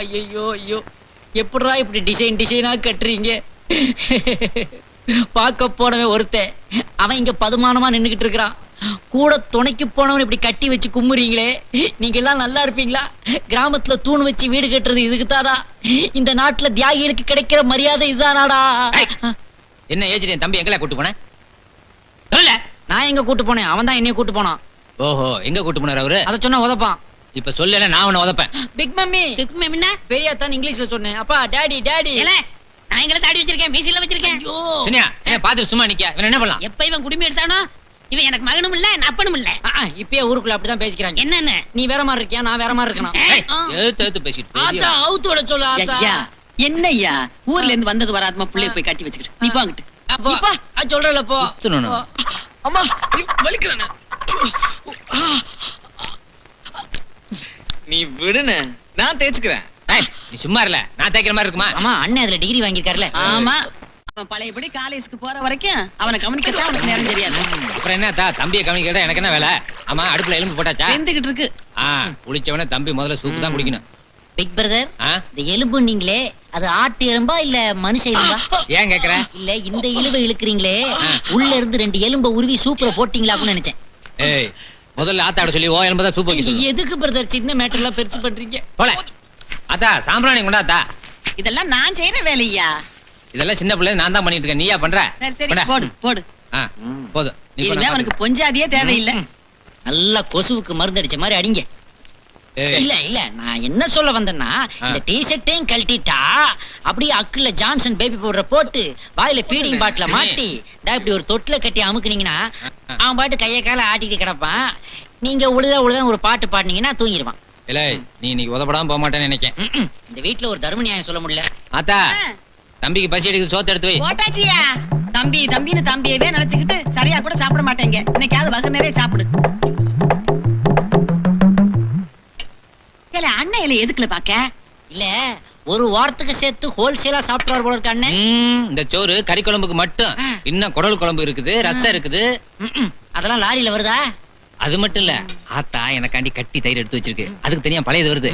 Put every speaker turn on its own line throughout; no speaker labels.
ஐயோ ஐயோ, எப்படா இப்படி டிசைனா கட்டுறீங்க? பார்க்க போனவன் ஒருத்தன், அவன் இங்க பதுமானமா நின்னுகிட்டு இருக்கிறான். கூட துணைக்கு போனவன் இப்படி கட்டி வச்சு கும்முறீங்களே, நீங்க எல்லாம் நல்லா இருப்பீங்களா? கிராமத்துல தூண் வச்சு வீடு கட்டுறது இதுக்குதாடா? இந்த நாட்டுல தியாகிகளுக்கு கிடைக்கிற மரியாதை இதுதானாடா?
என்ன ஏஜ் தம்பி எங்கல கூட்டு போன?
நான் எங்க கூட்டு போனேன், அவன் தான் என்னைய கூட்டு போனான்.
ஓஹோ, எங்க கூட்டு போனார் அவரு?
அத சொன்னா உதப்பான்.
இப்ப சொல்லல, நான் உன்னை உதப்பேன்.
Big mummy. பிக் மம்மினா பெரிய தான் இங்கிலீஷ்ல சொன்னேன். அப்பா டாடி டாடி.
நான் எங்களை தாடி வச்சிருக்கேன், மீசில வச்சிருக்கேன்.
ஐயோ
சனியா, என்ன பாத்துட்டு சும்மா நிக்க? இவன் என்ன பண்ணலாம்?
எப்ப இவன் குடுமி எடுத்தானோ இவன் எனக்கு மகனும் இல்ல அப்பனும் இல்ல.
இப்பயே ஊருக்குள்ள அப்படிதான் பேசிக்கிறாங்க.
என்னன்னு
நீ வேற மாதிரி இருக்கியா, நான் வேற மாதிரி இருக்கணும்.
எழுத்து பேசிட்டு
ஆத்தா அவுத்தோட சொல்லு ஆத்தா.
ஐயா என்ன ஐயா, ஊர்ல இருந்து வந்தது வராதமா பிள்ளைய போய் கட்டி வச்சுக்கிட்டு நீ போங்கிட்டு.
அப்பா சொல்றல போ.
அம்மா வலிக்கிறேன். நீ விடுன, நான் தேய்ச்சுக்கிறேன்.
நீ சும்மா இல்ல, நான் தேய்க்கிற மாதிரி இருக்குமா?
ஆமா, அண்ணன் அதுல டிகிரி வாங்கிருக்காருல.
ஆமா, அவன் பழையபடி காலேஜுக்கு போற வரைக்கும் அவனை கவனிக்கத்தான் அவனுக்கு நேரம் தெரியாது.
அப்புறம் என்ன தம்பியை கவனிக்கிறதா எனக்கு என்ன வேலை? ஆமா, அடுப்புல எலும்பு போட்டாச்சா?
வெந்துகிட்டு இருக்கு.
குளிச்சவன தம்பி முதல்ல சூப்பு தான் குடிக்கணும்.
பிக் பிரதர், இந்த எலும்பு நீங்களே அது ஆட்டு எலும்பா இல்ல மனுஷ எலும்பா?
ஏன் கேக்குற?
இல்ல இந்த இழுவை இழுக்கிறீங்களே, உள்ள இருந்து 2 எலும்ப உருவி சூப்பரை போட்டீங்களான்னு நினைச்சேன்.
ஏய், முதல்ல ஆத்தாட சொல்லி ஓ எலும்பு தான் சூப்பு வைக்க சொல்லு.
எதுக்கு பிரதர் சின்ன மேட்டர் எல்லாம் பெருசு பண்றீங்க?
போல ஆத்தா, சாம்பிராணி கொண்டாத்தா.
இதெல்லாம் நான் செய்யற வேலையா?
இதெல்லாம் சின்ன பிள்ளை நான் தான் பண்ணிட்டு இருக்கேன், நீயா பண்ற?
சரி சரி, போடு போடு.
போதும்.
இனிமே அவனுக்கு பொஞ்சாதியே தேவையில்லை.
நல்லா கொசுவுக்கு மருந்து அடிச்ச மாதிரி அடிங்க. இல்ல இல்ல, நான் என்ன சொல்ல வந்தேன்னா, இந்த டி-ஷர்ட்டையும் கழட்டிட்டா அப்படியே அக்குல ஜான்சன் பேபி பவுடர் போட்டு வாயில ஃபீடிங் பாட்டில மாட்டி இப்படி ஒரு தொட்டில கட்டி அமுக்குனீங்கன்னா அவன் பாட்டு கைய கால ஆட்டிட்டு கிடப்பான். நீங்க உழுத ஒரு பாட்டு பாடினீங்கன்னா தூங்கிடுவான்.
இல்ல, நீ இன்னைக்கு உதப்படாம போக மாட்டேன்னு நினைக்கேன்.
இந்த வீட்டுல ஒரு தர்ம நியாயம் சொல்ல முடியல.
ஆத்தா, தம்பிக்கு பசி எடுக்குது, சோத்து எடுத்து வை.
போட்டாச்சியா? தம்பி தம்பின்னு தம்பியவே நினைச்சுக்கிட்டு சரியா கூட சாப்பிட மாட்டேங்க. இன்னைக்காவது வகை நிறைய சாப்பிடு. அண்ணன் இலை எதுக்குல பாக்க? இல்ல,
ஒரு வாரத்துக்கு சேர்த்து ஹோல்சேலா சாப்பிடுவார் போல இருக்க அண்ணன்.
இந்த சோறு கறி குழம்புக்கு மட்டும், இன்னும் குடல் குழம்பு இருக்குது, ரசம் இருக்குது.
அதெல்லாம் லாரியில வருதா?
அது மட்டும் இல்ல, ஆத்தா எனக்காண்டி கட்டி தயிர் எடுத்து வச்சிருக்கு, அதுக்கு தனியா பழையது வருது.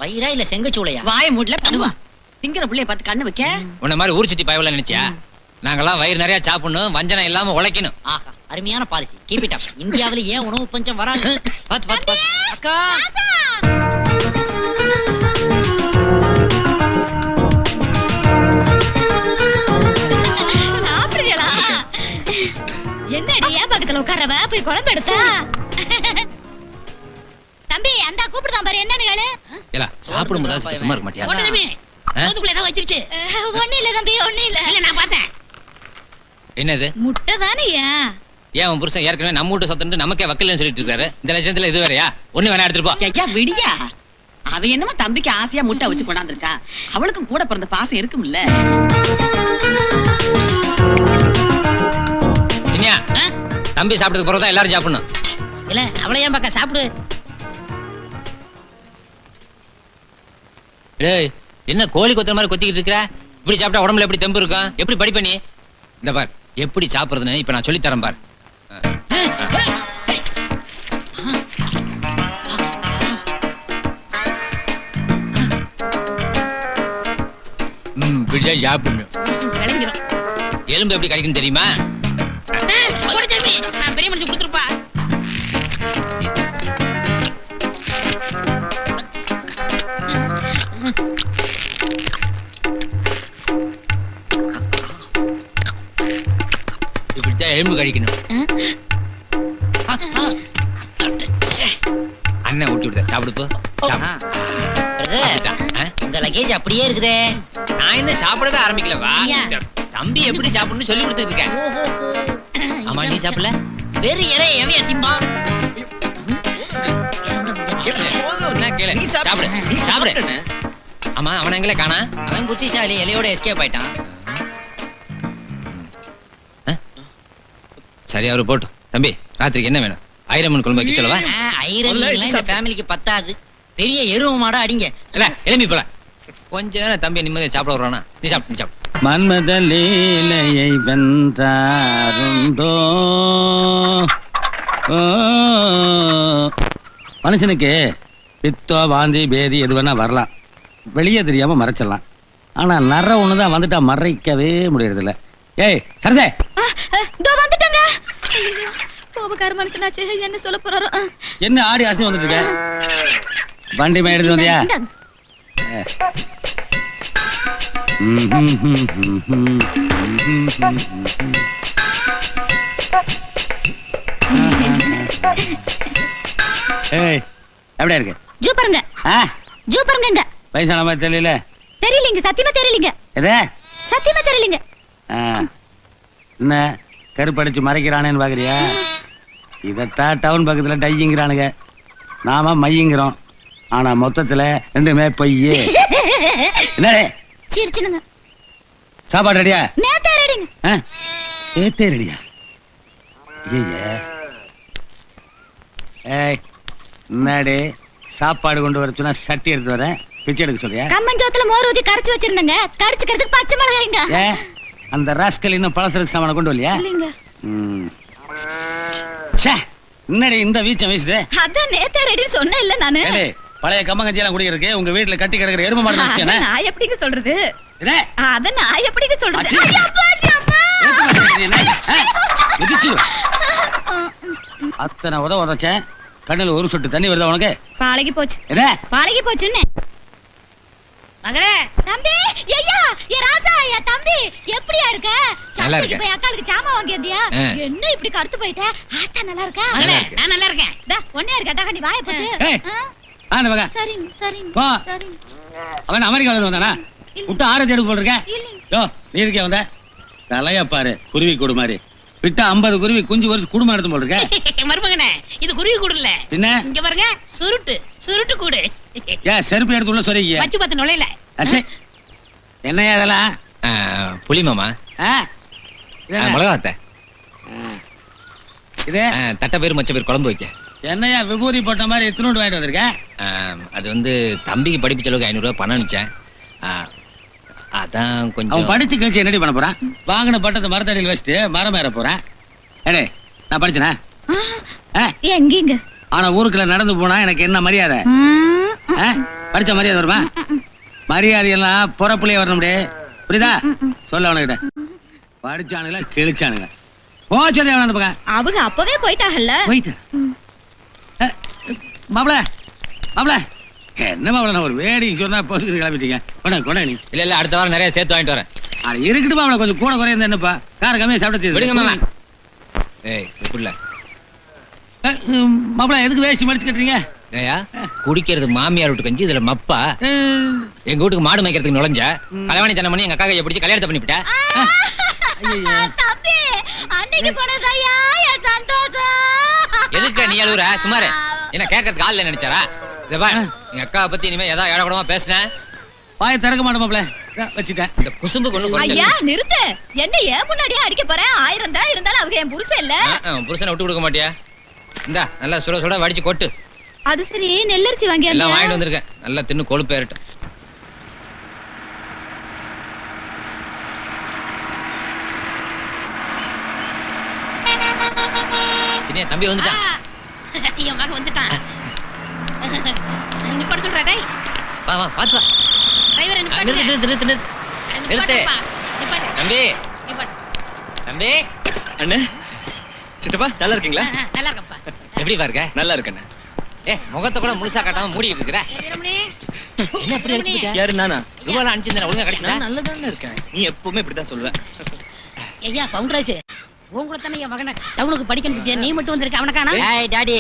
வயிறா இல்ல செங்கச்சூளையா?
வாய மூடல பண்ணுவா. திங்கிற புள்ளைய பார்த்து கண்ணு வைக்க.
உன்ன மாதிரி ஊர் சுத்தி பயவல நினைச்சா? நாங்கெல்லாம் வயிறு நிறைய சாப்பிடணும், வஞ்சனம் இல்லாம உழைக்கணும்.
ஆஹா, அருமையான பாலிசி. Keep it up. இந்தியாவுல ஏன் உணவு பஞ்சம் வராது? பாத்து பாத்து பாத்து. அக்கா
என்னடி ஏன் பக்கத்துல உட்காரவ? போய் குழம்பு எடுத்தா. தம்பி அந்த கூப்பிடுதான் பாரு, என்னன்னு கேளு.
இல்ல, சாப்பிடும் போது சும்மா இருக்க மாட்டியா?
ஒண்ணுமே சோதுக்குள்ள ஏதோ வச்சிருச்சு. ஒண்ணு இல்ல தம்பி, ஒண்ணு இல்ல. இல்ல நான் பார்த்தேன்.
என்னது?
முட்டை தானேயா?
ஏன் உன் புருஷன் ஏற்கனவே நம்ம வீட்டு சொத்துட்டு நமக்கே வக்கீல்னு சொல்லிட்டு இருக்காரு. இந்த லட்சத்துல இது வேறயா? ஒண்ணு வேணா எடுத்துட்டு போ.
ஐயா விடியா, அவ என்னமோ தம்பிக்கு ஆசையா முட்டை வச்சு கொண்டாந்துருக்கா. அவளுக்கும் கூட பிறந்த பாசம் இருக்கும்ல.
தம்பி சாப்பிட்டதுக்கு பிறகுதான் எல்லாரும் சாப்பிடணும்.
இல்ல அவளை ஏன் பக்கம் சாப்பிடு.
ஏய், என்ன கோழி கொத்துற மாதிரி கொத்திக்கிட்டு இருக்கற? இப்படி சாப்பிட்டா உடம்புல எப்படி தெம்பு இருக்கும்? எப்படி படிப்ப நீ? இந்த பார், எப்படி சாப்பிடுறதுன்னு இப்ப நான் சொல்லி தரேன் பார். இப்படிதான் சாப்பிடணும். எலும்பு எப்படி கிடைக்கும் தெரியுமா?
நான் பெரிய மனுஷன் கொடுத்துருப்பா.
இப்படித்தான் எலும்பு கழிக்கணும். அண்ணன் ஊட்டி விடுத, சாப்பிடுப்போ.
உங்க லக்கேஜ் அப்படியே இருக்குதே.
நான் என்ன சாப்பிடவே ஆரம்பிக்கல. வா, தம்பி எப்படி சாப்பிடணும்னு சொல்லி கொடுத்துட்டு இருக்கேன். ஆமா, நீ சாப்பிடல?
வேறு இறை எவையா திம்பா?
சாப்பிடு. ஆமா, அவன் எங்களே காணா?
அவன் புத்திசாலி, இலையோட எஸ்கேப் ஆயிட்டான்.
சரி, அவரு போட்டு. தம்பி, ராத்திரிக்கு என்ன வேணும்? ஐரமன் குழம்பு வைக்க சொல்லவா?
ஐரமன் இந்த ஃபேமிலிக்கு பத்தாது. பெரிய எருவ மாடா அடிங்க.
இல்ல, எலும்பி போல. கொஞ்ச நேரம் தம்பி நிம்மதியா சாப்பிட வர்றானா? நீ சாப்பிடு, நீ சாப்பிடு.
மன்மத லீலையை வென்றாருண்டோ. மனுஷனுக்கு பித்தோ வாந்தி பேதி எது வேணா வரலாம். வெளியே தெரியாம மறைச்சிடலாம். ஆனா நர ஒண்ணுதான் வந்துட்டா மறைக்கவே முடியறது இல்ல. ஏய் சரதே,
இதோ வந்துட்டங்க. ஐயோ, கோபக்கார மனுஷனாச்சு, என்ன சொல்ல போறாரோ.
என்ன ஆடி ஆசை வந்துட்டு இருக்க? வண்டி மே எடுத்து வந்தியா?
இந்தாங்க.
ஏய் எப்படியா இருக்கு?
ஜூ பாருங்க,
ஆ,
ஜூ பாருங்க.
வயசான மாதிரி தெரியல.
தெரியலீங்க, சத்தியமா தெரியலீங்க,
எது?
சத்தியமா தெரியலீங்க.
ஆ, என்ன கருப்படிச்சு மறைக்கிறானேன்னு பாக்குறியா? இதத்தான் டவுன் பக்கத்துல டைங்கிறானுங்க, நாம மையங்கிறோம். ஆனா மொத்தத்துல ரெண்டுமே பொய்யே. என்னடே
சிரிச்சுனுங்க.
சாப்பாடு ரெடியா?
நேத்தே ரெடிங்க.
ஏத்தே ரெடியா? ஐயே, ஏய் என்னடே சாப்பாடு கொண்டு வர சொன்னா சட்டி எடுத்து வரேன், பிச்சை எடுக்க சொல்றியா?
கம்மஞ்சோத்துல மோர் ஊத்தி கரைச்சு வச்சிருந்தங்க, கரைச்சுக்கிறதுக்கு பச்சை மிளகாய்ங்க.
ஏ, அந்த ராஸ்கல் இன்னும் பழசருக்கு சாமான கொண்டு வரலையா?
இல்லைங்க.
என்னடி இந்த வீச்சம் வீசுது?
அதான் நேத்தே ரெடின்னு சொன்னேன் இல்ல நானு.
ஏடே, பழைய கம்மங்கஞ்சி எல்லாம் குடிக்கிறதுக்கு உங்க வீட்டுல கட்டி கிடக்குற எருமை மாடு
அத
நினைச்சேனே.
நான் எப்படிங்க சொல்றது?
இதே,
அத நான் எப்படிங்க சொல்றது?
அடி.
ஐயோ, அப்பா, அம்மா.
ஏத்து போடுறது நீ என்ன? மிதிச்சிரு. அத்தனை உதச்சேன், கண்ணுல ஒரு சொட்டு தண்ணி வருதா உனக்கு?
பாலகி போச்சு,
இதே,
பாலகி போச்சுன்னு.
மகளே,
தம்பி, ஐயா, ஏ ராசா, ஏ தம்பி, எப்படியா இருக்க?
நல்லா
சந்தைக்கு
இருக்கேன்.
போய் அக்காளுக்கு சாமான் வாங்கியதியா?
ஆ.
என்ன இப்படி கருத்து போயிட்ட? ஆத்தா நல்லா இருக்கா?
மகளே, நான் நல்லா இருக்கேன்.
டா, ஒண்ணே இருக்கா? நீ வாயை போட்டு.
ஏய்.
ஆ,
ஆன மகன்
சரிங்க, சரிங்க,
போ.
சரிங்க.
அவன் அமெரிக்கால இருந்து வந்தானா?
இல்ல.
விட்டு ஆரஞ்சு எடுக்க போல் இருக்க.
இல்லைங்க.
யோ, நீ இருக்கே வந்த தலையா பாரு, குருவி கூடு மாதிரி விட்டா 50 குருவி குஞ்சு வரிச்சு குடும்பம் எடுத்து போல் இருக்க.
மருமகனே, இது குருவி கூடு இல்ல.
பின்ன
இங்க பாருங்க, சுருட்டு கூடு.
ஏன் செருப்பு எடுத்து உள்ள சொல்லிக்க?
பச்சு பத்து நுழையில.
அச்சே, என்னையா அதெல்லாம்?
புளி மாமா,
ஆ? இது என்ன?
மிளகாத்த,
இது
தட்டை பேர் மச்ச பேர் குழம்பு வைக்க.
என்னையா விபூதி போட்ட மாதிரி எத்தனோண்டு வாங்கிட்டு வந்திருக்க?
அது வந்து தம்பிக்கு படிப்பு செலவுக்கு 500 ரூபாய் பணம் அனுப்பிச்சேன். அதான்
அவன்
கொஞ்சம்.
படிச்சு கழிச்சு என்னடி பண்ண போறான்? வாங்கின பட்டத்தை மரத்தடியில் வச்சுட்டு மரம் ஏற போறான். ஏடே, நான் படிச்சனா?
எங்கீங்க?
ஆனா ஊருக்குள்ள நடந்து போனா எனக்கு என்ன மரியாதை? ஆ? படிச்ச மரியாதை வருமா? மரியாதை எல்லாம் புறப்புலயே வரணும், புரியுதா? சொல்ல அவனுக்கிட்ட. படிச்சானுங்களா கிழிச்சானுங்க. போச்சதே அவன் அந்த பக்கம்
அவங்க அப்பவே போயிட்டாங்கல்ல.
போயிட்டு. மாப்பிள மாப்பிள, என்ன மாப்பிள, நான் ஒரு வேடிக்கை சொன்னா பொசுக்கு கிளம்பிட்டீங்க. கொண்டா நீ.
இல்ல அடுத்த வாரம் நிறைய சேர்த்து வாங்கிட்டு வரேன்.
அது இருக்கட்டும் மாப்பிள, கொஞ்சம் கூட குறைய என்னப்பா, கார கம்மியா சாப்பிட்டு
விடுங்க மாமா. ஏய் இப்படில
மாப்பிள, எதுக்கு வேஷ்டி மடிச்சு கட்டுறீங்க?
ஏயா, குடிக்கிறது மாமியார் வீட்டு கஞ்சி, இதுல மப்பா. எங்க வீட்டுக்கு மாடு மேய்க்கிறதுக்கு நுழைஞ்ச கலவாணி தனம் பண்ணி எங்க அக்கா கையை பிடிச்சி கல்யாணத்தை பண்ணிவிட்டா.
தம்பி, அன்னைக்கு போனதாயா என் சந்தோஷம்.
எதுக்கு நீ அழுகுற? சுமாரு என்ன கேட்கறதுக்கு ஆள் நினைச்சாரா? இத பாரு, எங்க அக்காவை பத்தி இனிமே ஏதாவது ஏடக்கூடமா பேசினேன்,
பாய திறக்க மாட்டேன் மாப்பிள, வச்சுட்டேன்.
இந்த குசும்பு கொண்டு
ஐயா நிறுத்து. என்ன ஏன் முன்னாடியே அடிக்க போறேன்? 1000 தான் இருந்தாலும் அவங்க என் புருஷன் இல்ல.
புருஷனை விட்டு கொடுக்க மாட்டியா? இந்தா நல்லா சுட சுட வடிச்சு கொட்டு.
அது சரி, நெல்லரிசி வாங்கி
எல்லாம் வாங்கிட்டு வந்திருக்கேன், நல்லா தின்னு கொழுப்பு ஏறட்டும். சின்ன தம்பி வந்துட்டான்.
என் மகன் வந்துட்டான். நிப்பாட சொல்றா, டேய்.
வா வா பாத்து வா.
டிரைவரை நிப்பாட்டு.
நிறுத்து.
நிப்பாட்டுப்பா, நிப்பாட்டு.
தம்பி
நிப்பாட்டு.
தம்பி,
அண்ணே, சித்தப்பா நல்லா இருக்கீங்களா?
நல்லா இருக்கப்பா.
எப்படி பாருங்க?
நல்லா இருக்கண்ணே.
முகத்தை கூட முழுசா காட்டாம மூடிட்டு இருக்கிற.
வீரமணி,
என்ன எப்படி அடிச்சுக்கிட்ட?
யாரு நானா?
ரூபாய் அனுப்பிச்சிருந்தேன், ஒழுங்கா கிடைச்சதா?
நான் நல்லதானே இருக்கேன். நீ எப்பவுமே இப்படிதான் சொல்லுவ.
ஐயா பவுண்டராஜ், உன் கூட தானே என் மகனை டவுனுக்கு படிக்கணும். நீ மட்டும் வந்திருக்க, அவனை காணோம்.
ஏய் டாடி,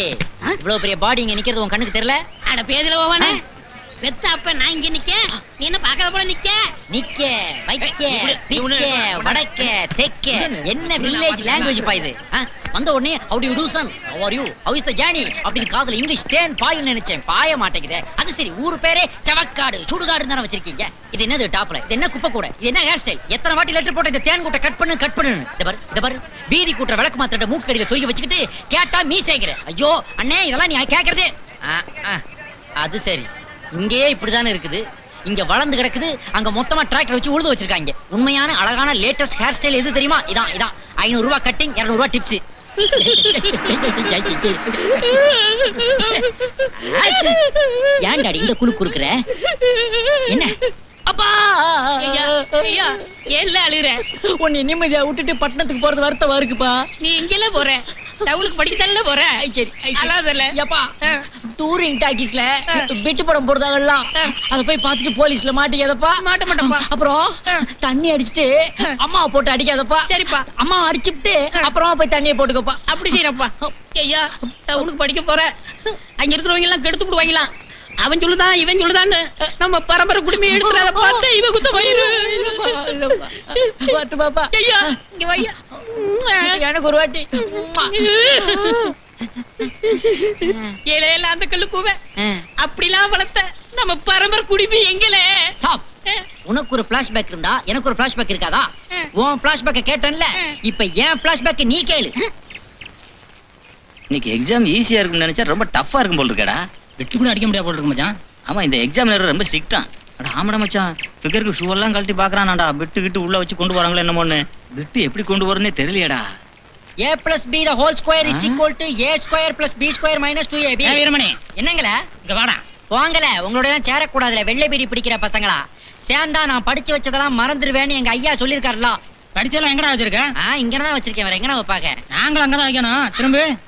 இவ்வளவு பெரிய பாடி இங்க நிக்கிறது உன் கண்ணுக்கு தெரியல?
அட பேதில போவானே. பெத்த அப்ப நான் இங்க நிக்க, நீ என்ன பாக்காத போல நிக்க.
நிக்க வைக்க பிக்க வடக்க தெக்க, என்ன வில்லேஜ் லாங்குவேஜ் பா இது? வந்த உடனே how do you do son, how are you, how is the journey அப்படின்னு காதுல இங்கிலீஷ் தேன் பாயும் நினைச்சேன், பாய மாட்டேங்குதே. அது சரி, ஊரு பேரே சவக்காடு சுடுகாடு தானே வச்சிருக்கீங்க. இது என்னது டாப்ல? இது என்ன குப்பை கூட? இது என்ன ஹேர் ஸ்டைல்? எத்தனை வாட்டி லெட்டர் போட்ட இந்த தேன் கூட்ட கட் பண்ணு. இந்த பாரு வீதி கூட்ட விளக்கு மாத்திர மூக்கு கடியில சொருகி வச்சுக்கிட்டு கேட்டா மீசேங்கிற. ஐயோ அண்ணே, இதெல்லாம் நீ கேக்குறது? அது சரி, இங்கேயே இப்படிதானே இருக்குது. இங்க வளர்ந்து கிடக்குது, அங்க மொத்தமா டிராக்டர் வச்சு உழுது வச்சிருக்காங்க. உண்மையான அழகான லேட்டஸ்ட் ஹேர் ஸ்டைல் எது தெரியுமா? இதான் 500 ரூபாய் கட்டிங், 200 ரூபாய் டிப்ஸ். ஏன் டாடி இந்த குழு குடுக்குற? என்ன அப்பா
ஏன்ல அழுகுற?
உன்னை நிம்மதியா விட்டுட்டு பட்டணத்துக்கு போறது வருத்தமா இருக்குப்பா.
நீ எங்கெல்ல போற? டவுனுக்கு படிக்கத்தானே போற?
சரி
அழாதல.
ஏப்பா டூரிங் டாக்கீஸ்ல விட்டு படம் போடுறாங்கல்ல, அத போய் பார்த்துட்டு போலீஸ்ல மாட்டிக்காதப்பா.
மாட்ட மாட்டப்பா.
அப்புறம் தண்ணி அடிச்சிட்டு அம்மாவை போட்டு அடிக்காதப்பா.
சரிப்பா.
அம்மா அடிச்சுட்டு அப்புறமா போய் தண்ணியை போட்டுக்கப்பா.
அப்படி செய்யறப்பா. ஐயா டவுனுக்கு படிக்க போற, அங்க இருக்கிறவங்க எல்லாம் கெடுத்து விடுவாங்களாம். அவன் சொல்லுதான் இவன் சொல்லுதான்னு நம்ம பரம்பரை குடும்பம் எடுத்துறத பார்த்து இவ குத்த வயிறு.
பாத்து பாப்பா.
ஐயா இங்க வையா.
எனக்கு ஒரு வாட்டி
ஏழையில அந்த கல்லு கூவ அப்படிலாம் வளர்த்த நம்ம பரம்பரை குடும்பம் எங்கல
சாப். உனக்கு ஒரு பிளாஷ்பேக் இருந்தா எனக்கு ஒரு பிளாஷ்பேக் இருக்காதா? உன் பிளாஷ்பேக்க கேட்டேன்ல, இப்ப ஏன் பிளாஷ்பேக் நீ கேளு.
இன்னைக்கு எக்ஸாம் ஈஸியா இருக்கும்னு நினைச்சா ரொம்ப டஃப்பா இருக்கும் போல இருக்கடா.
வெட்டி கூட அடிக்க முடியாது போல இருக்கு மச்சான்.
ஆமா, இந்த எக்ஸாமினர் ரொம்ப ஸ்ட்ரிக்ட்டான். அட ஆமாடா மச்சான், ஃபிகருக்கு ஷூ எல்லாம் கழட்டி பாக்குறானாடா. பிட்டு கிட்டு உள்ள வச்சு கொண்டு வராங்களா என்னமோன்னு. பிட்டு எப்படி கொண்டு வரனே தெரியலையடா.
a plus b the whole square is equal to a square plus b square minus 2ab.
Veeramani
என்னங்கள
இங்க வாடா.
போங்கல, உங்களோட எல்லாம் சேரக்கூடாதுல, வெள்ளை பீடி பிடிக்கிற பசங்களா. சேர்ந்தா நான் படிச்சு வச்சதெல்லாம் மறந்துடுவேன்னு எங்க ஐயா சொல்லிருக்காருல.
படிச்செல்லாம் எங்கடா வச்சிருக்க?
இங்கதான் வச்சிருக்கேன், வேற எங்கனா வைப்பாங்க.
நாங்களும் அங்கதான் வைக்கணும்.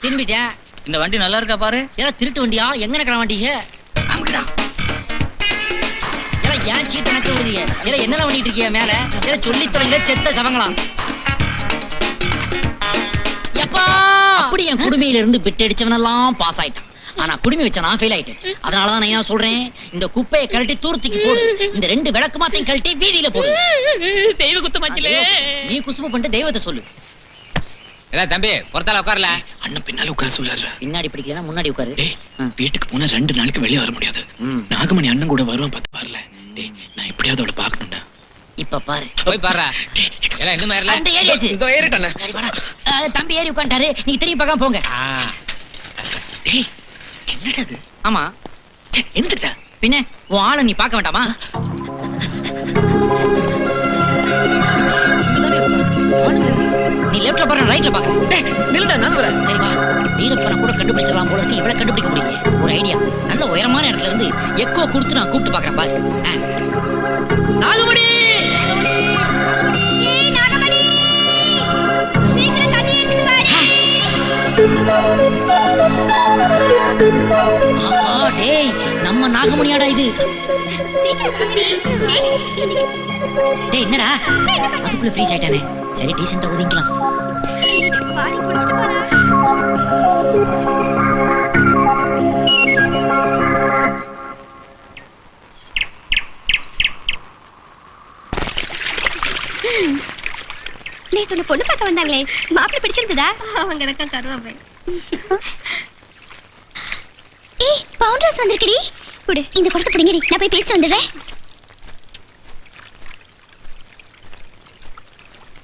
திரும்பிட்டேன்.
இந்த வண்டி நல்லா இருக்கா பாரு.
ஏதா திருட்டு வண்டியா? எங்க இருக்கிற வண்டி? ஏன் சீட்டு நக்க விடுதீங்க? ஏதா என்னெல்லாம் பண்ணிட்டு இருக்கீங்க மேல? ஏதா சொல்லி தொலைங்க செத்த சவங்களாம். எப்பா அப்படி என் குடுமையில இருந்து பிட்டு அடிச்சவனெல்லாம் பாஸ் ஆயிட்டான். ஆனா குடுமி வச்ச நான் ஃபெயில் ஆயிட்டேன். அதனாலதான் நான் என்ன சொல்றேன், இந்த குப்பையை கழட்டி தூரத்துக்கு போடு, இந்த 2 விளக்கு மாத்தையும் கழட்டி வீதியில போடு.
தெய்வ குத்த மச்சிலே.
நீ குசும பண்ணிட்டு தெய்வத்தை சொல்லு.
தம்பி பொறுத்தால உட்காரல.
அண்ணன் பின்னால உட்கார சொல்றாரு.
பின்னாடி பிடிக்கலன்னா முன்னாடி உட்காரு.
வீட்டுக்கு போனா 2 நாளைக்கு வெளியே வர முடியாது. நாகமணி அண்ணன் கூட வருவான் பார்த்து வரல. டேய் நான் இப்படியாவது அவளை பார்க்கணும்டா.
இப்ப பாரு,
போய் பாருடா. எல்லாம் இந்த மாதிரி
அந்த ஏறியாச்சு.
இதோ ஏறிட்டானே.
தம்பி ஏறி உட்கார்ந்தாரு, நீங்க திரும்பி பார்க்காம போங்க.
டேய் என்னடா இது?
ஆமா
எந்திரடா.
பின்ன உன் ஆளை நீ பார்க்க வேண்டாமா? நீ லெஃப்ட்ல பாரு, ரைட்ல பாக்குற.
நில்லுடா, நான் வரேன்.
சரி வா, வீரப்பனை கூட கண்டுபிடிச்சிடலாம் போல இருக்கு. இவளை கண்டுபிடிக்க முடியல. ஒரு ஐடியா, நல்ல உயரமான இடத்துல இருந்து எக்கோ கொடுத்து நான் கூப்பிட்டு பாக்குறேன் பாரு. நாகமணி டேய், நம்ம நாகமணியாடா இது. டேய் என்னடா அதுக்குள்ள ஃப்ரீஸ் ஆயிட்டானே. சரி டீசெண்டா ஒதுங்கிக்கலாம்.
நேத்து ஒண்ணு பொண்ணு பார்க்க வந்தாங்களே, மாப்பிள்ளை பிடிச்சிருந்ததா? அவங்க எனக்கா கருவாப்பே. ஏய் பவுண்டர்ஸ் வந்திருக்கடி. குடு, இந்த கொடுத்து பிடிங்கடி, நான் போய் பேசிட்டு வந்துடுறேன்.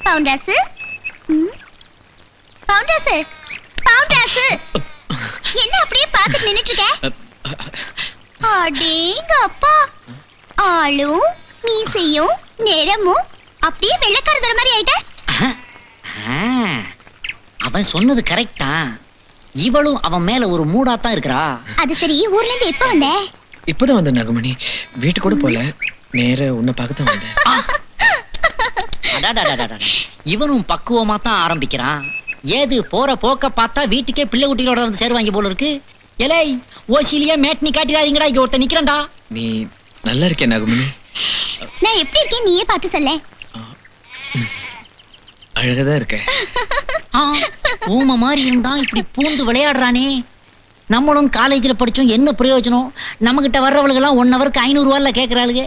பவுண்டர்ஸ் பவுண்டர்ஸ் பவுண்டர்ஸ் என்ன அப்படியே பார்த்துட்டு நின்னுட்டு இருக்க? அடேங்க அப்பா, ஆளும் மீசையும் நிறமும் அப்படியே வெள்ளைக்காரதர மாதிரி ஆயிட்ட.
அவன் சொன்னது கரெக்டா? இவளும் அவன் மேல ஒரு மூடாத்தான் இருக்கிறா.
அது சரி, ஊர்ல இருந்து எப்ப வந்த?
இப்பதான் வந்த நாகமணி. வீட்டு கூட போல, நேர உன்னை பார்க்கத்தான் வந்தேன்.
இவனும் பக்குவமா தான் ஆரம்பிக்கிறான். ஏது போற போக்க பார்த்தா வீட்டுக்கே பிள்ளை குட்டிகளோட வந்து சேருவாங்க போல இருக்கு. எலை ஓசிலியா மேட்னி காட்டிடாதீங்கடா, இங்க ஒருத்த நிக்கிறேன்டா.
நீ நல்லா இருக்கே நாகமணி.
நான் எப்படி இருக்கேன் நீயே பார்த்து சொல்ல.
அழகதான் இருக்க.
ஊம மாதிரி இருந்தா இப்படி பூந்து விளையாடுறானே. நம்மளும் காலேஜ்ல படிச்சோம், என்ன பிரயோஜனம்? நம்ம கிட்ட வர்றவளுகெல்லாம் 1 ஹவருக்கு 500 ரூபாய்ல கேக்குறாளுங்க.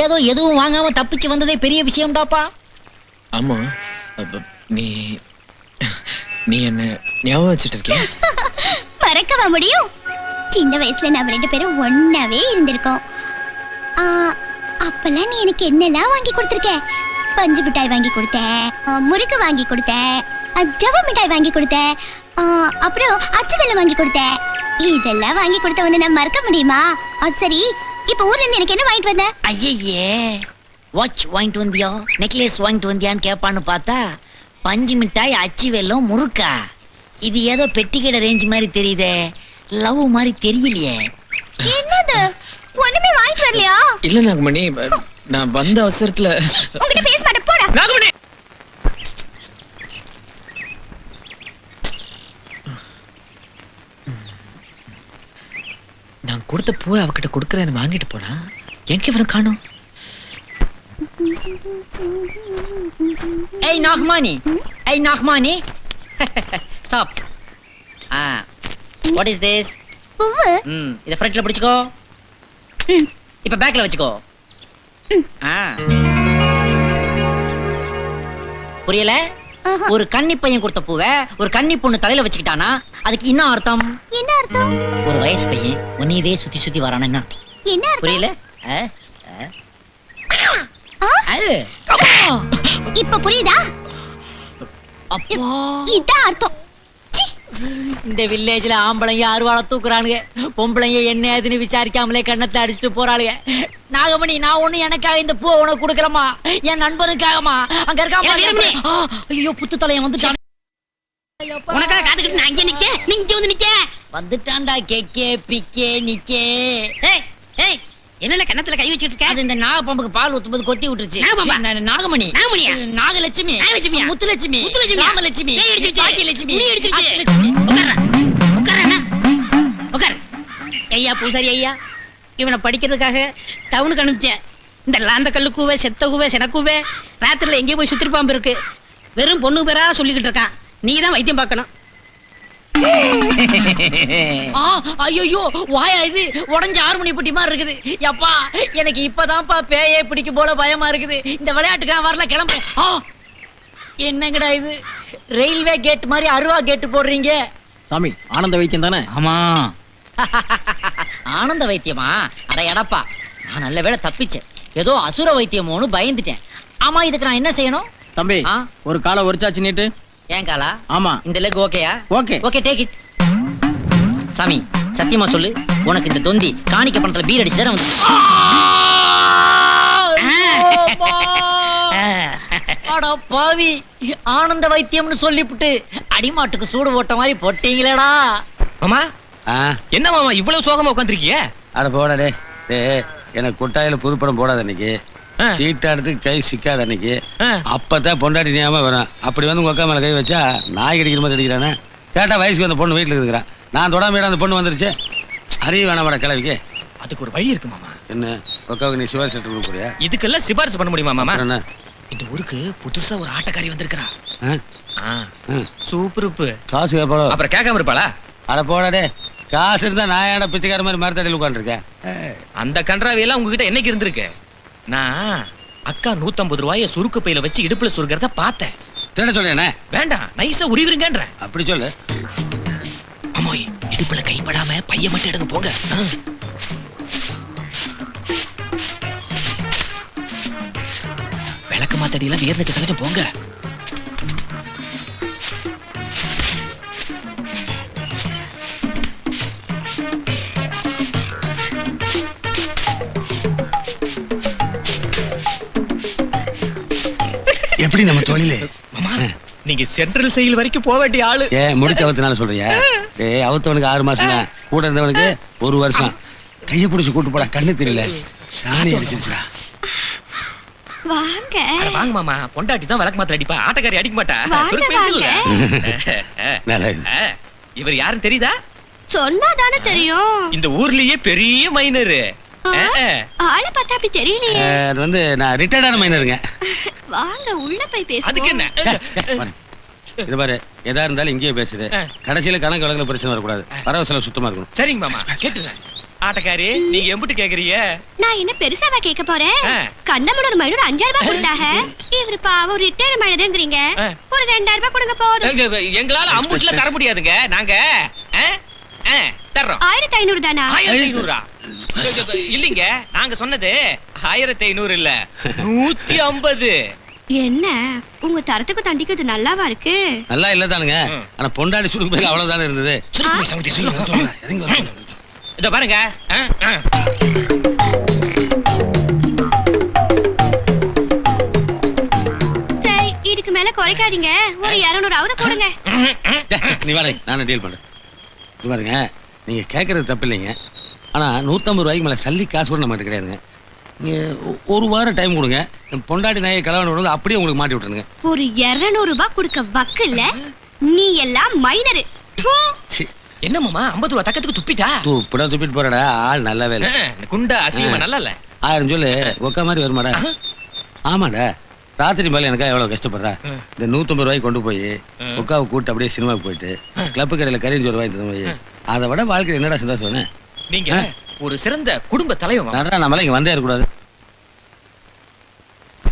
ஏதோ எதுவும் வாங்காம தப்பிச்சு வந்ததே பெரிய விஷயம்டாப்பா.
ஆமா, நீ நீ என்ன ஞாபகம் வச்சுட்டு இருக்கிய?
மறக்கவா முடியும்? சின்ன வயசுல நாம 2 பேரும் ஒன்னாவே இருந்திருக்கோம். அப்பெல்லாம் நீ எனக்கு என்னெல்லாம் வாங்கி கொடுத்திருக்க? பஞ்சு மிட்டாய் வாங்கி கொடுத்தேன், முறுக்கு வாங்கி கொடுத்தேன், ஜவ மிட்டாய் வாங்கி கொடுத்தேன், அப்புறம் அச்சு வெல்லம் வாங்கி கொடுத்தேன். இதெல்லாம் வாங்கி கொடுத்தவன நான் மறக்க முடியுமா? அது சரி, இப்ப ஊர்ல இருந்து எனக்கு என்ன வாங்கிட்டு வந்த?
ஐயே, வாட்ச் வாங்கிட்டு வந்தியா, நெக்லஸ் வாங்கிட்டு வந்தியான்னு கேட்பான்னு பார்த்தா பஞ்சு மிட்டாய், அச்சு வெல்லம், முறுக்கா. இது ஏதோ பெட்டிக்கடை ரேஞ்ச் மாதிரி தெரியுதே, லவ் மாதிரி தெரியலையே.
என்னது ஒண்ணுமே வாங்கிட்டு வரலையா?
இல்ல நாகமணி, நான் வந்த அவசரத்துல
உன்கிட்ட பேச மாட்டேன், போடா.
நாகமணி நான் கொடுத்த பூவை அவகிட்ட கொடுக்கறேன்னு வாங்கிட்டு போனா எங்க இவன் காணோம்?
Hey Nagmani, hey Nagmani. Stop. What is this?
பூவு.
இத ஃப்ரண்ட்ல பிடிச்சுக்கோ. இப்ப பேக்ல வச்சுக்கோ. புரியல? ஒரு கன்னி பையன் கொடுத்த பூவை ஒரு கன்னி பொண்ணு தலையில வச்சுக்கிட்டானா அதுக்கு என்ன அர்த்தம்?
என்ன அர்த்தம்?
ஒரு வயசு பையன் உன்னையவே சுத்தி சுத்தி வரானா என்ன அர்த்தம்?
என்ன அர்த்தம்?
புரியல?
இப்ப புரியுதா?
அப்பா,
இதான் அர்த்தம். சீ.
இந்த வில்லேஜ்ல ஆம்பளைங்க அருவாள தூக்குறானுங்க, பொம்பளைங்க என்ன ஏதுன்னு விசாரிக்காமலே கண்ணத்தை அடிச்சுட்டு போறாளுங்க. நாகமணி, நான் ஒண்ணு எனக்காக இந்த பூ உனக்கு கொடுக்கலமா, என் நண்பனுக்காகமா. அங்க இருக்கா ஐயோ புத்து தலையன் வந்துட்டான்.
உனக்காக காத்துக்கிட்டு நான் அங்கே நிக்க, நீ இங்க வந்து நிக்க.
வந்துட்டான்டா கேக்கே பிக்கே நிக்கே.
ஏய் ஏய், என்னல கண்ணத்துல கை வச்சிட்டு இருக்க?
அது இந்த நாகப்பாம்புக்கு பால் ஊத்தும்போது கொத்தி விட்டுருச்சு.
நாகப்பாம்பா?
நாகமணி.
நாகமணியா?
நாகலட்சுமி.
நாகலட்சுமியா?
முத்துலட்சுமி.
முத்துலட்சுமியா?
ராமலட்சுமி.
பேய் அடிச்சிருச்சு.
பாக்கியலட்சுமி.
புலி அடிச்சிருச்சு.
அஷ்டலட்சுமி.
உட்கார்றா. உட்கார்றா. உட்கார். ஐயா பூசாரி ஐயா, இவனை படிக்கிறதுக்காக டவுனுக்கு அனுப்பிச்சேன். இந்த லாந்த கல்லு கூவே, செத்த கூவே, செனக்கூவே, ராத்திரில எங்கேயோ போய் சுத்திரி பாம்பு இருக்கு. வெறும் பொண்ணு பேரா சொல்லிக்கிட்டு இருக்கான். நீ தான் வைத்தியம் பார்க்கணும்.
ஐயோ வாயா இது உடஞ்ச 6 மணி புட்டி மாதிரி இருக்குது. யப்பா, எனக்கு இப்பதான்ப்பா பேயே பிடிக்கும் போல பயமா இருக்குது. இந்த விளையாட்டுக்கு நான் வரல, கிளம்பு. என்னங்கடா இது, ரயில்வே கேட் மாதிரி அருவா கேட்டு போடுறீங்க?
சாமி, ஆனந்த வைத்தியம் தானே?
ஆமா.
ஆனந்த வைத்தியமா? அட எடப்பா, நான் நல்ல வேளை தப்பிச்சேன். ஏதோ அசுர வைத்தியமோன்னு பயந்துட்டேன். ஆமா, இதுக்கு நான் என்ன செய்யணும்?
தம்பி, ஒரு காலை ஒரிச்சாச்சு நீட்டு.
ஏன் காலா?
ஆமா.
இந்த லெக் ஓகேயா?
ஓகே.
Okay, take it. சாமி, சத்தியமா சொல்லு, உனக்கு இந்த தொந்தி காணிக்க பணத்துல பீர் அடிச்சு தானே வந்து? அட பாவி, ஆனந்த வைத்தியம்னு சொல்லிப்புட்டு அடிமாட்டுக்கு சூடு போட்ட மாதிரி போட்டீங்களேடா.
மாமா, என்ன மாமா இவ்வளவு சோகமா உட்காந்துருக்கீங்க?
அட போடா டே. எனக்கு கொட்டாயில புதுப்படம் போடாத அன்னைக்கு, சீட்டாடுறதுக்கு கை சிக்காத அன்னைக்கு, அப்பதான் பொண்டாட்டி ஞாபகம் வரும். அப்படி வந்து உங்க அக்கா மேல கை வச்சா நாய் கடிக்கிற மாதிரி அடிக்கிறானே. கேட்டா வயசுக்கு அந்த பொண்ணு வீட்டுல இருக்கிறான். நான் தொடாம அந்த பொண்ணு வந்துருச்சு. அறிவு வேணாமடா கிளவிக்கு.
அதுக்கு ஒரு வழி இருக்கு மாமா.
என்ன அக்காவுக்கு நீ சிவாரி செட்டு கொடுக்குறியா?
இதுக்கெல்லாம் சிபாரிசு பண்ண முடியுமா மாமா?
என்ன?
இந்த ஊருக்கு புதுசா ஒரு ஆட்டக்காரி வந்திருக்கிறா. சூப்பருப்பு.
காசு கேட்பாளோ?
அப்புறம் கேட்காம இருப்பாளா?
அட போடா டே, காசு இருந்தா நான் ஏன்டா பிச்சைக்கார மாதிரி மரத்தடியில் உட்காந்துருக்கேன்?
அந்த கன்றாவி எல்லாம் உங்ககிட்ட என்னைக்கு இருந்திருக்கு? நான் அக்கா 150 ரூபாய சுருக்கு பையில வச்சு இடுப்புல சுருக்கிறத பார்த்தேன்.
திட சொல்றேனே?
வேண்டாம், நைஸா உரிவிருங்கன்ற.
அப்படி சொல்லு.
அம்மாய், இடுப்புல கைப்படாம பைய மட்டும் எடுங்க போங்க. விளக்கு மாத்தடியில வீரனுக்கு சகஜம் போங்க.
எப்படி நம்ம தொழிலே?
மாமா, நீங்க சென்ட்ரல் செயல் வரைக்கும் போக வேண்டிய ஆளு.
முடிச்ச அவத்தினால சொல்றியா? அவத்தவனுக்கு 6 மாசம் தான், கூட இருந்தவனுக்கு 1 வருஷம். கைய பிடிச்சு கூட்டு போடா, கண்ணு தெரியல, சாணி அடிச்சிருச்சுடா.
வாங்க.
அட வாங்க மாமா, பொண்டாட்டி தான் விளக்கு மாத்திர அடிப்பா, ஆட்டக்காரி அடிக்க மாட்டா. இவர் யாருன்னு தெரியுதா?
சொன்னாதானே தெரியும்.
இந்த ஊர்லயே பெரிய மைனரு.
ஆளை பார்த்தா அப்படி தெரியலையே.
அது வந்து நான் ரிட்டையர்டான மைனருங்க.
வாங்க, உள்ள போய் பேசுவோம்.
அதுக்கு என்ன?
இது பாரு, எதா இருந்தாலும் இங்கேயே பேசுது. கடைசியில கணக்கு வழக்குல பிரச்சனை வரக்கூடாது. வரவு செலவு சுத்தமா இருக்கணும்.
சரிங்க மாமா, கேட்டுறேன். ஆட்டக்காரி, நீங்க எம்பிட்டு கேக்குறீங்க?
நான் என்ன பெருசாவா கேட்க போறேன்? கண்ணமுடன் மைனர் 5000 ரூபாய் கொடுத்தாங்க. இவரு பாவம் ரிட்டையர் மைனர்ங்கறீங்க. ஒரு 2000 ரூபாய் கொடுங்க போதும்.
எங்களால அம்புட்ல தர முடியாதுங்க. நாங்க தர்றோம்.
1500 தானா?
1500 இல்லீங்க, நாங்க சொன்னது 1500 இல்ல, 150.
என்ன உங்க தரத்துக்கு தண்டிக்கிறது நல்லாவா இருக்கு?
நல்லா இல்லதானுங்க. ஆனா பொண்டாடி சுருக்கு பேர் அவ்வளவுதானே இருந்தது.
இத பாருங்க.
சரி, இதுக்கு மேல குறைக்காதீங்க, ஒரு 200 போடுங்க.
நீ வாடகை நானே டீல் பண்றேன். இது பாருங்க, நீங்க கேட்கறது தப்பு இல்லைங்க. ஆனா 150 ரூபாய்க்கு மேல சல்லி காசு கூட நம்மகிட்ட கிடையாதுங்க. நீங்க ஒரு வாரம் டைம் கொடுங்க, பொண்டாட்டி நாயை கலவரம் விடுறது அப்படியே உங்களுக்கு மாட்டி விட்டுருங்க.
ஒரு 200 ரூபாய் கொடுக்க வக்கு இல்ல, நீ எல்லாம் மைனரு.
என்ன மாமா 50 ரூபா தக்கத்துக்கு துப்பிட்டா?
துப்பிடா துப்பிட்டு போறடா, ஆள் நல்லாவே இல்லை.
குண்டா அசிங்கமா நல்லா இல்ல.
1000 சொல்லு, ஒக்க மாதிரி வருமாடா? ஆமாடா, ராத்திரி மேல எனக்கா எவ்வளவு கஷ்டப்படுறா. இந்த 150 ரூபாய்க்கு கொண்டு போய் ஒக்காவை கூட்டு அப்படியே சினிமாவுக்கு போயிட்டு கிளப்பு கடையில கறிஞ்சு ரூபாய் தந்து போய் அதை விட வாழ்க்கை என்னடா சந்தோஷம்.
நீங்க ஒரு சிறந்த குடும்ப தலைவன்.
நம்மளால இங்க வந்தே இருக்கக்கூடாது.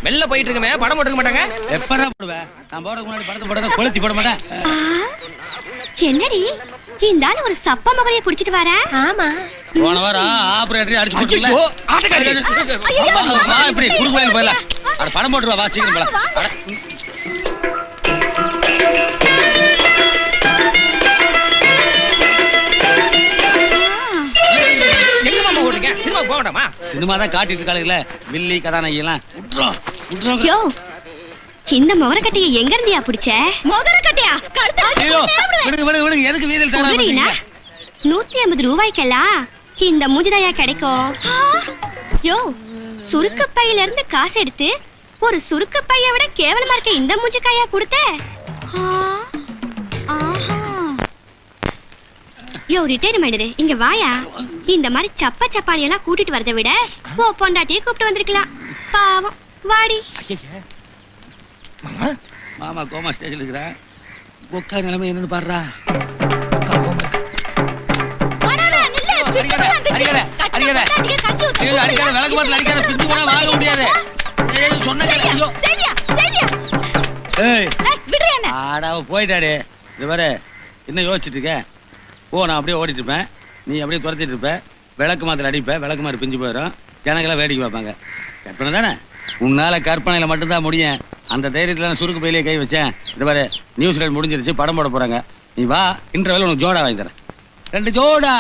மெல்ல போயிட்டு இருக்கமே, படம் போட்டுக்க மாட்டாங்க.
எப்படா போடுவேன்? நான் போட முன்னாடி படத்தை போட கொளுத்தி போட மாட்டேன்.
என்னடி இந்த ஆளு ஒரு சப்ப மகளைய புடிச்சிட்டு வர? ஆமா,
போன வாரம் ஆபரேட்டர் அடிச்சு போட்டுல.
ஆட்டக்காரி
வா இப்படி குறுக்குல போயில. அட படம் போட்டுவா, வா சீக்கிரம் போலாம்.
எங்க மாமா ஓடுறீங்க? சினிமா போக வேண்டாமா?
சினிமா தான் காட்டிட்டு இருக்காளுங்களே, வில்லி கதாநாயகி எல்லாம். விட்றோம்.
யோ, இந்த மொகரக்கட்டைய எங்க இருந்தியா புடிச்ச? மொகரக்கட்டையா?
ஐயோ, விடுங்க எதுக்கு வீதியில் தரீங்க?
150 ரூபாய்க்கெல்லாம் இந்த மூஞ்சிதாயா கிடைக்கும்? யோ, சுருக்கு பையில இருந்து காசு எடுத்து ஒரு சுருக்கு பைய விட கேவலமா இருக்க இந்த மூஞ்சிக்காயா கொடுத்த? யோ ரிட்டையர்மெண்ட், இங்க வாயா. இந்த மாதிரி சப்ப சப்பானி எல்லாம் கூட்டிட்டு வரதை விட போ பொண்டாட்டியை கூப்பிட்டு வந்திருக்கலாம். பாவம், வாடி.
மாமா கோமா ஸ்டேஜ்ல இருக்கிற ஒக்கா நிலைமை என்னன்னு பாடுறா. அடிக்காத விளக்கு மாட்டில் அடிக்காத, பிஞ்சு போனா வாங்க முடியாது. போயிட்டாரு. இது வர என்ன யோசிச்சுட்டு இருக்க? ஓ, நான் அப்படியே ஓடிட்டு இருப்பேன், நீ அப்படியே துரத்திட்டு இருப்ப, விளக்கு மாத்திர அடிப்ப, விளக்கு மாதிரி பிஞ்சு போயிடும், ஜனங்களாம் வேடிக்கை பார்ப்பாங்க. கற்பனை தானே? உன்னால கற்பனையில மட்டும்தான் முடியும். அந்த தைரியத்துல நான் சுருக்கு பையிலே கை வச்சேன். இந்த மாதிரி நியூஸ் லைட் முடிஞ்சிருச்சு, படம் போட போறாங்க. நீ வா, இன்டர்வெல் உனக்கு ஜோடா வாங்கி தரேன். 2 ஜோடா.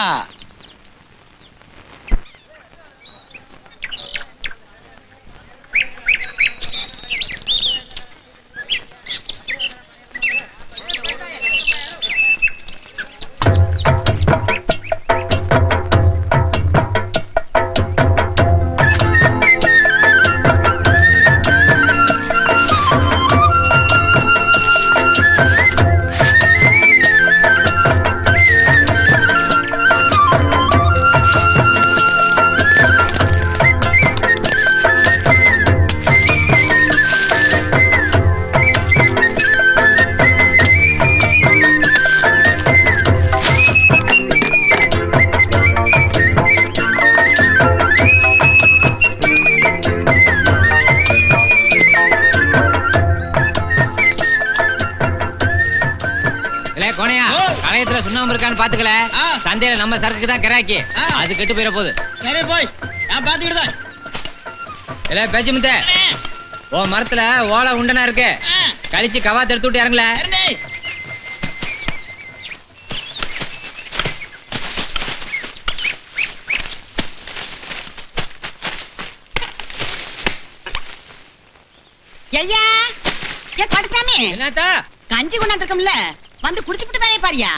பாத்துக்கல, சந்தையில நம்ம சரக்கு தான் கிராக்கி, அது கெட்டு போயிட போகுது.
சரி போய் நான் பாத்துக்கிட்டுதான்.
இல்ல பேச்சு முத்த, ஓ மரத்துல ஓலை உண்டனா இருக்கு, கழிச்சு கவாத்து எடுத்து விட்டு இறங்கல.
ஐயா, ஏ கடச்சாமி,
என்னத்தா
கஞ்சி கொண்டாந்துருக்கோம்ல, வந்து குடிச்சுட்டு வேலையை பாரியா.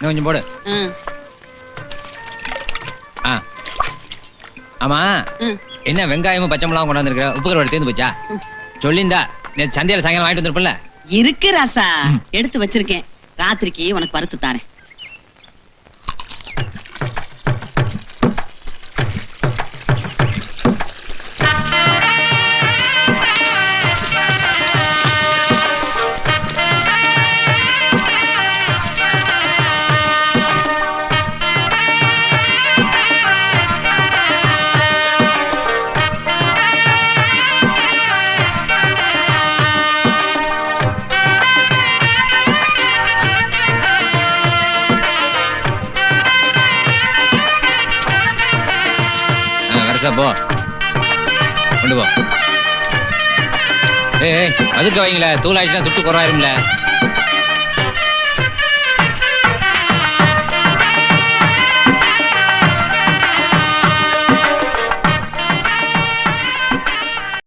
கொஞ்சம் போடு. ஆமா, என்ன வெங்காயமும் பச்சை மிளகாவும் கொண்டாந்துருக்க? உப்பு கருவாடு தேர்ந்து போச்சா? சொல்லிந்தா நேற்று சந்தையில சாயங்காலம் வாங்கிட்டு வந்திருப்பல.
இருக்கு ராசா, எடுத்து வச்சிருக்கேன், ராத்திரிக்கு உனக்கு வறுத்து தாரேன்.
கொண்டு போ. ஏய் அதுக்கு வைங்களேன், தூள் ஆயிடுச்சுன்னா துட்டு குறையாரும்ல.